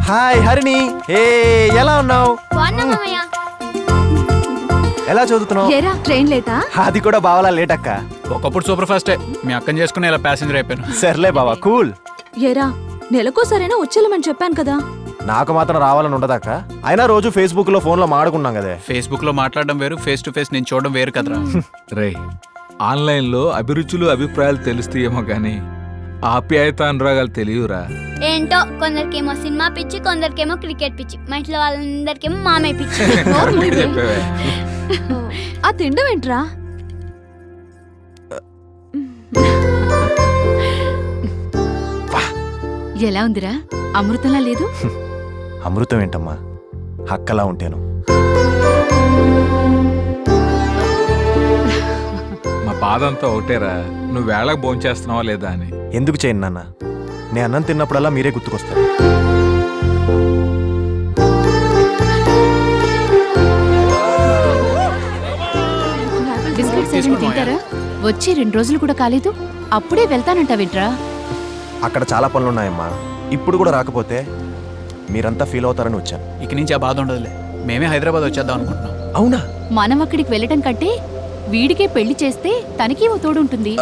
Hi Harini. ఏ ఎలా ఉన్నావు? ఎలా చదువుతున్నావు? ఏరా ట్రైన్ లేటా? అది కూడా బావలా లేట్ అక్క. ఒకప్పుడు సూపర్ ఫాస్టే, మీ అక్కని చేసుకుని ఇలా ప్యాసింజర్ అయిపోయాను. సర్లే బావా, కూల్. ఏరా నెలకోసారైనా వచ్చేలమని చెప్పాను కదా. నాకు మాత్రం రావాలని ఉండదాక. అయినా రోజు ఫేస్బుక్ లో ఫోన్ లో మాడుకున్నాం కదే. ఫేస్బుక్ లో మాట్లాడడం వేరు, ఫేస్ టు ఫేస్ నేను చూడడం వేరు కదరా. రే, ఆన్లైన్లో అభిరుచులు అభిప్రాయాలు తెలుస్తాయేమో కానీ ఆప్యాయత అనురాగాలు తెలియరా. ఏంటో కొందరికేమో సినిమా పిచ్చి, కొందరికేమో క్రికెట్ పిచ్చి, మా ఇంట్లో వాళ్ళందరికేమో మామయ్య పిచ్చి. చెప్పావే. ఆ తిండవేంట్రా? ఎలా ఉందిరా? అమృతంలా లేదు? అమృతం ఏంటమ్మా, హక్కలా ఉంటాను. మా బాధ అంతా ఒకటేరా, నువ్వు వేళకు భోంచేస్తున్నావా లేదా అని. ఎందుకు చేయను నాన్న, నేను అన్నం తిన్నప్పుడల్లా మీరే గుర్తుకొస్తారు. బిస్కెట్స్ ఏమైనా తింటారా? వచ్చి 2 రోజులు కూడా కాలేదు, అప్పుడే వెళ్తానంటావేంట్రా? అక్కడ చాలా పనులున్నాయమ్మా. ఇప్పుడు కూడా రాకపోతే మీరంతా ఫీల్ అవుతారని వచ్చాను. ఇక నుంచి ఆ బాధ ఉండదులే, మేమే హైదరాబాద్ వచ్చేద్దాం అనుకుంటున్నాం. అవునా? మనం అక్కడికి వెళ్ళటం కంటే వీడికే పెళ్లి చేస్తే తనకి ఓ తోడుంటుంది.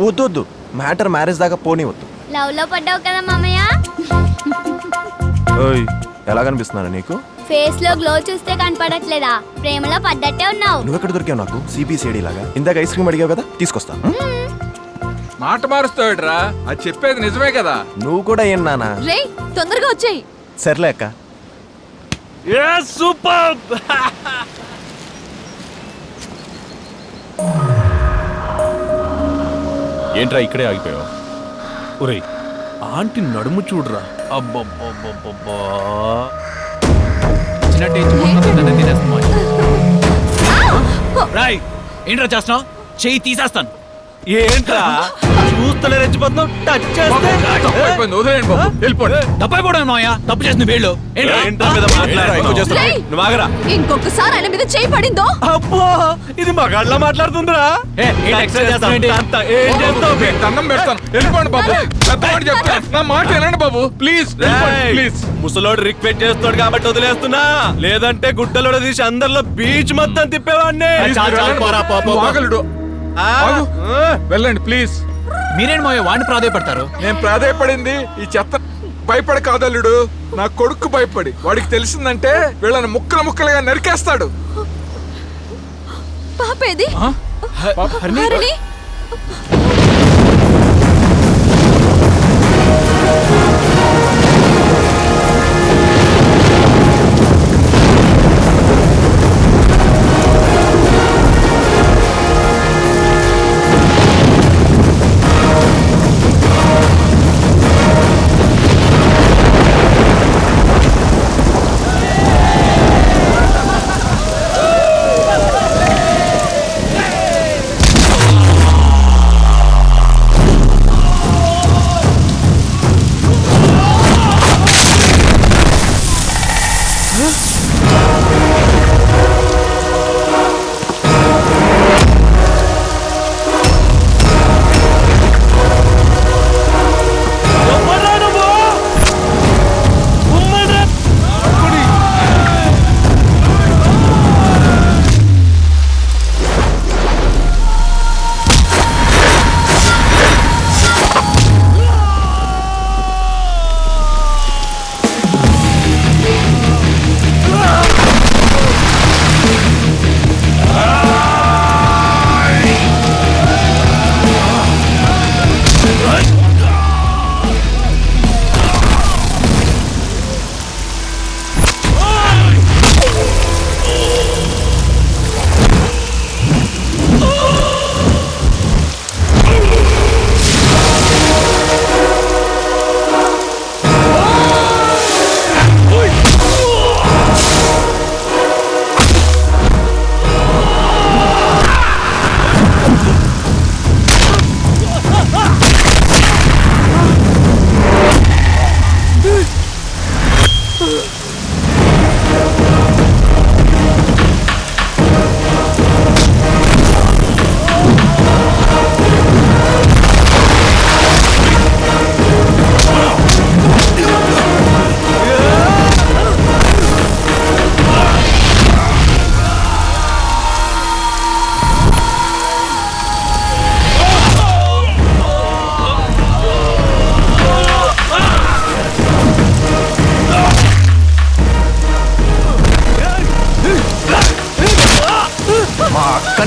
వద్దు, మ్యాటర్ మ్యారేజ్ దాకా పోనీవద్దు. లవ్ లో పడ్డావు కదా మామయ్య. ఓయ్, ఎలా కనిపిస్తున్నాను నీకు? ఫేస్ లో గ్లో చూస్తే కనపడట్లేదా? ప్రేమలో పడ్డట్టే ఉన్నావు. నువ్వెక్కడ దొరికావు నాకు? సిబిసిఐడి లాగా. ఇందాక ఐస్ క్రీమ్ అడిగావు కదా, తీసుకొస్తా. మాట మారుస్తావుట్రా, అది చెప్పేది నిజమే కదా. నువ్వు కూడా ఏం నానా? రేయ్ తొందరగా వచ్చేయ్. సర్లే అక్క. సూపర్. ఏంట్రా ఇక్కడే ఆగిపోయావు? ఒరేయ్, ఆంటీ నడుము చూడరా. అబ్బబ్బబ్బబ్బబ్బా, చిన్నట్టు రాయ్, ఏంట్రా చేస్తున్నావు? చెయ్యి తీసేస్తాను. ఏంట్రా చూస్తలే రెచ్చిపోతున్నావు? టచ్ చేస్తే తప్పైపోయింది, వదిలేయండి బాబు, వెళ్ళిపోండి. తప్పైపోవడం మాయా, తప్పు చేసిన వీళ్ళు. ఏంట్రా మీద మాట్లాడు? రేయ్! నువ్వు ఆగరా. ఇంకొకసారి ఆయన మీద చేయి పడిందో అబ్బో, ఇది మగాళ్ళ మాట్లాడుతుందిరా. ఏం చేస్తావు? మీకు దండం పెడతాను, వెళ్ళిపోండి బాబు. పెద్దవాడు చెప్తాను, నా మాట వినండి బాబు, ప్లీజ్ ప్లీజ్. ముసలోడు రిక్వెస్ట్ చేస్తాడు కాబట్టి వదిలేస్తున్నా, లేదంటే గుడ్డలోడ తీసి అందరిలో బీచ్ మొత్తం తిప్పేవాడిని. ఆగలుడు, వెళ్ళండి ప్లీజ్. మీరేంటి మాయ వాడిని ప్రాధాయపడతారు? నేను ప్రాధాయపడింది ఈ చెత్త భయపడి కాదల్లుడు, నా కొడుకు భయపడి. వాడికి తెలిసిందంటే వీళ్ళని ముక్కలు ముక్కలుగా నరికేస్తాడు. పాపేది? హరిణి? హరిణి?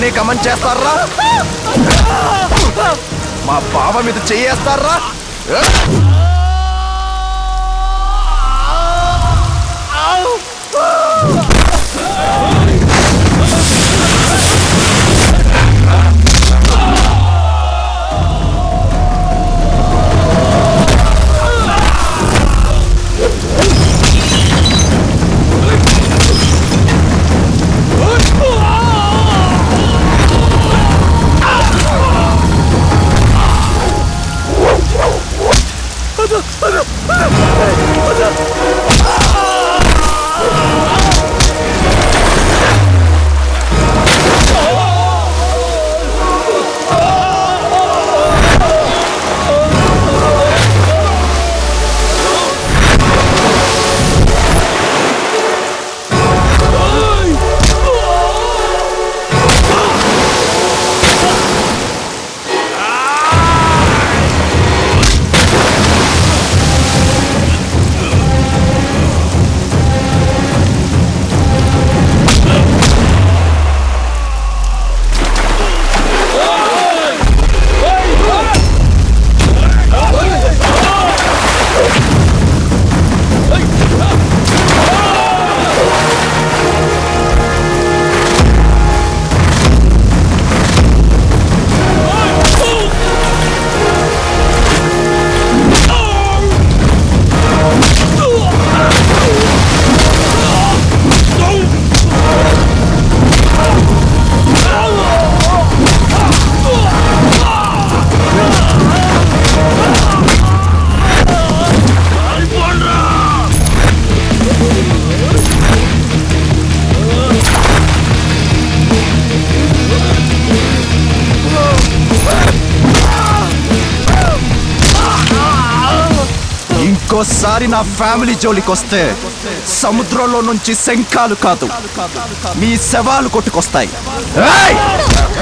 ఇలానే కమెంట్ చేస్తారా? మా బావ మీద చెయ్యేస్తారా? ఇంకోసారి నా ఫ్యామిలీ జోలికొస్తే సముద్రంలో నుంచి శంఖాలు కాదు మీ శవాలు కొట్టుకొస్తాయి. ఏయ్!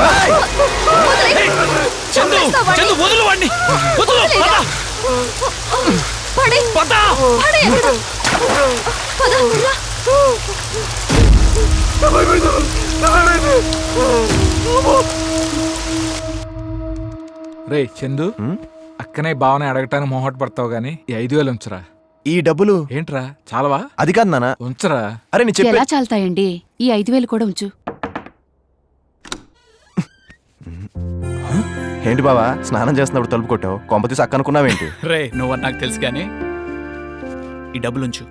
ఏయ్! చందు చందు వదులు వాడిని వదులు పద రే చందు, అక్కనే భావన అడగటానికి మొహట పడతావు గానీ ఈ 5,000 ఉంచరా. ఈ డబ్బులు ఏంట్రా చాలవా? అది కాదు నాన్న. ఉంచరా. అరే నీ చెప్పే ఎలా చాలుతాయండి? ఈ 5,000 కూడా ఉంచు. ఏంటి బావా స్నానం చేస్తున్నప్పుడు తలుపు కొట్టావు? కొంపతీసి అక్క అనుకున్నావేంటి? రే నువ్వు నాకు తెలుసు కానీ ఈ డబ్బులు ఉంచు.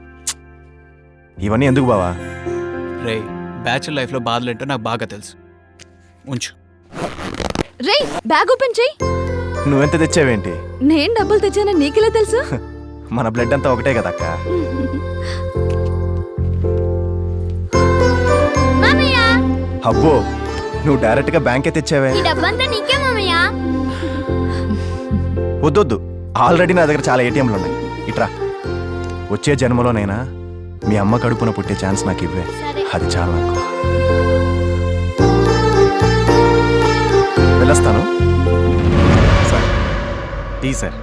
ఇవన్నీ ఎందుకు బావా? రే బ్యాచులర్ లైఫ్ లో బాధలేంటో నాకు బాగా తెలుసు. ఉంచు. రే బ్యాగ్ ఓపెన్ చెయ్యి. నువ్వెంత తెచ్చావేంటి? నేను డబ్బులు తెచ్చానని నీకెలా తెలుసు? మన బ్లడ్ అంతా ఒకటే కదా అక్క. మామయ్య అబ్బో నువ్వు డైరెక్ట్ గా బ్యాంకే తెచ్చావే. ఈ డబ్బంతా నీకే మామయ్య. వద్దొద్దు, ఆల్రెడీ నా దగ్గర చాలా ఏటీఎంలు ఉన్నాయి. ఇట్రా, వచ్చే జన్మలోనైనా మీ అమ్మ కడుపున పుట్టే ఛాన్స్ నాకు ఇవ్వే. సరే. అది చాలా నాకు. వెళ్ళొస్తాను సార్. Tea sir.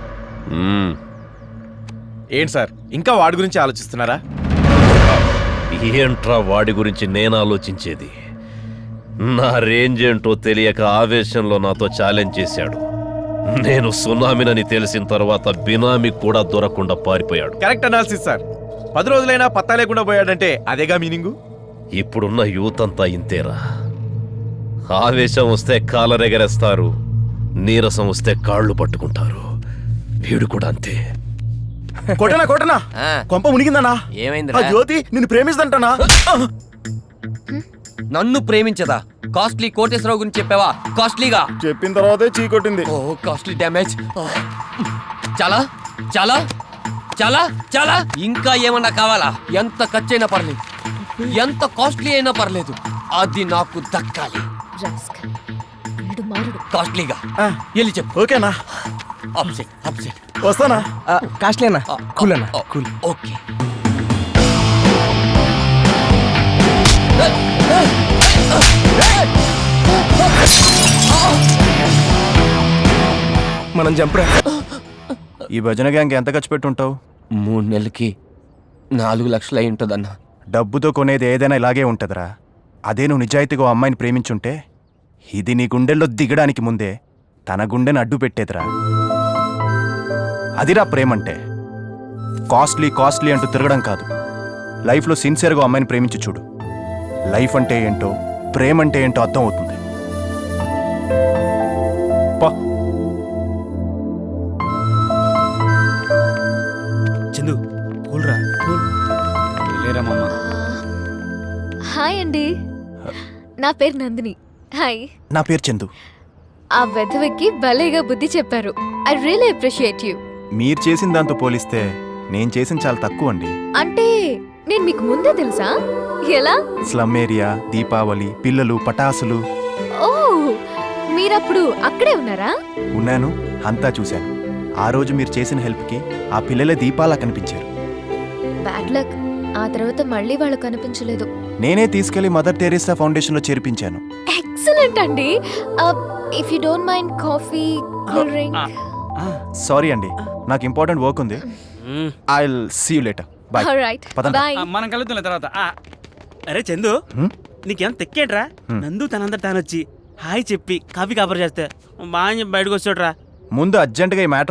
ఏంటి సార్ ఇంకా వాడి గురించి ఆలోచిస్తున్నారా? ఏంట్రా వాడి గురించి నేను ఆలోచించేది? నా రేంజ్ ఏంటో తెలియక ఆవేశంలో నాతో ఛాలెంజ్ చేశాడు. నేను సునామీనని తెలిసిన తర్వాత బినామీ కూడా దొరకకుండా పారిపోయాడు. Correct analysis sir. 10 రోజులైనా పత్తా లేకుండా పోయాడంటే అదేగా మీనింగు. ఇప్పుడున్న యూత్ అంతా ఇంతేరా. ఆవేశం వస్తే కాలరెగరేస్తారు, నీరసం వస్తే కాళ్ళు పట్టుకుంటారు. వీడు కూడా అంతే. కొట్టనా కొంప మునిగిందనా? ఏమైంది? ఆ జ్యోతి నిన్ను ప్రేమిస్తుందటనా? నన్ను ప్రేమించదా? కాస్ట్లీ కోటేశ్వరరావు గురించి చెప్పావా? కాస్ట్లీగా చెప్పిన తర్వాతే చీ కొట్టింది. ఓ కాస్ట్లీ డ్యామేజ్. చాలా చాలా చాలా చాలా ఇంకా ఏమన్నా కావాలా? ఎంత ఖర్చైనా పర్లేదు, ఎంత కాస్ట్లీ అయినా పర్లేదు, అది నాకు దక్కాలి. కాస్ట్లీగా వెళ్ళి చెప్పు. ఓకేనా? అప్సెట్ వస్తానా? కాస్ట్లీనా? కూల్ అన్నా. కూల్. ఓకే. మనం జంపరా. ఈ భజన గ్యాంగ్ ఎంత ఖర్చు పెట్టుంటావు? 3 నెలలకి 4 లక్షలు అయి ఉంటుందన్నా. డబ్బుతో కొనేది ఏదైనా ఇలాగే ఉంటుందిరా. అదే నువ్వు నిజాయితీగా ఓ అమ్మాయిని ప్రేమించుంటే ఇది నీ గుండెల్లో దిగడానికి ముందే తన గుండెని అడ్డు పెట్టేదిరా. అదిరా ప్రేమంటే. కాస్ట్లీ కాస్ట్లీ అంటూ తిరగడం కాదు. లైఫ్లో సిన్సియర్గా అమ్మాయిని ప్రేమించి చూడు. లైఫ్ అంటే ఏంటో, ప్రేమ అంటే ఏంటో అర్థం అవుతుంది. పా. చందు కూల్రా లేరామమ్మా. హాయ్ అండి, నా పేరు నందిని. హాయ్. నా పేరు చందు. ఆ వెధవకి భలేగా బుద్ధి చెప్పారు. I really appreciate you. మీరు చేసిన దాంతో పోలిస్తే నేను చేసిన చాలా తక్కువ అండి. అంటే నేను మీకు ముందే తెలుసా? ఎలా? స్లమ్ ఏరియా, దీపావళి, పిల్లలు, పటాసులు. ఓ, మీరప్పుడు అక్కడే ఉన్నారా? ఉన్నాను, అంతా చూశాను. ఆ రోజు మీరు చేసిన హెల్ప్కి ఆ పిల్లలే దీపాలా కనిపించారు. Bad luck. ఆ తర్వాత మళ్ళీ వాళ్ళు కనిపించలేదు. నేనే తీసుకెళ్లి మదర్ టెరెసా ఫౌండేషన్లో చేర్పించాను. ఎక్సలెంట్ అండి. If you don't mind coffee, cool drink. Sorry అండి, నాకు ఇంపార్టెంట్ వర్క్ ఉంది. I will see you later. Bye. Alright, పదండి. బై. మనం కలుద్దాం తర్వాత. అరే చందు, నీకేం తెక్కేట్రా? నందు తనందరు తానొచ్చి హాయ్ చెప్పి కాఫీ కాపర్ చేస్తే బాగా బయటకు వచ్చాడురా. ముందు అర్జెంటుగా ఈ మ్యాటర్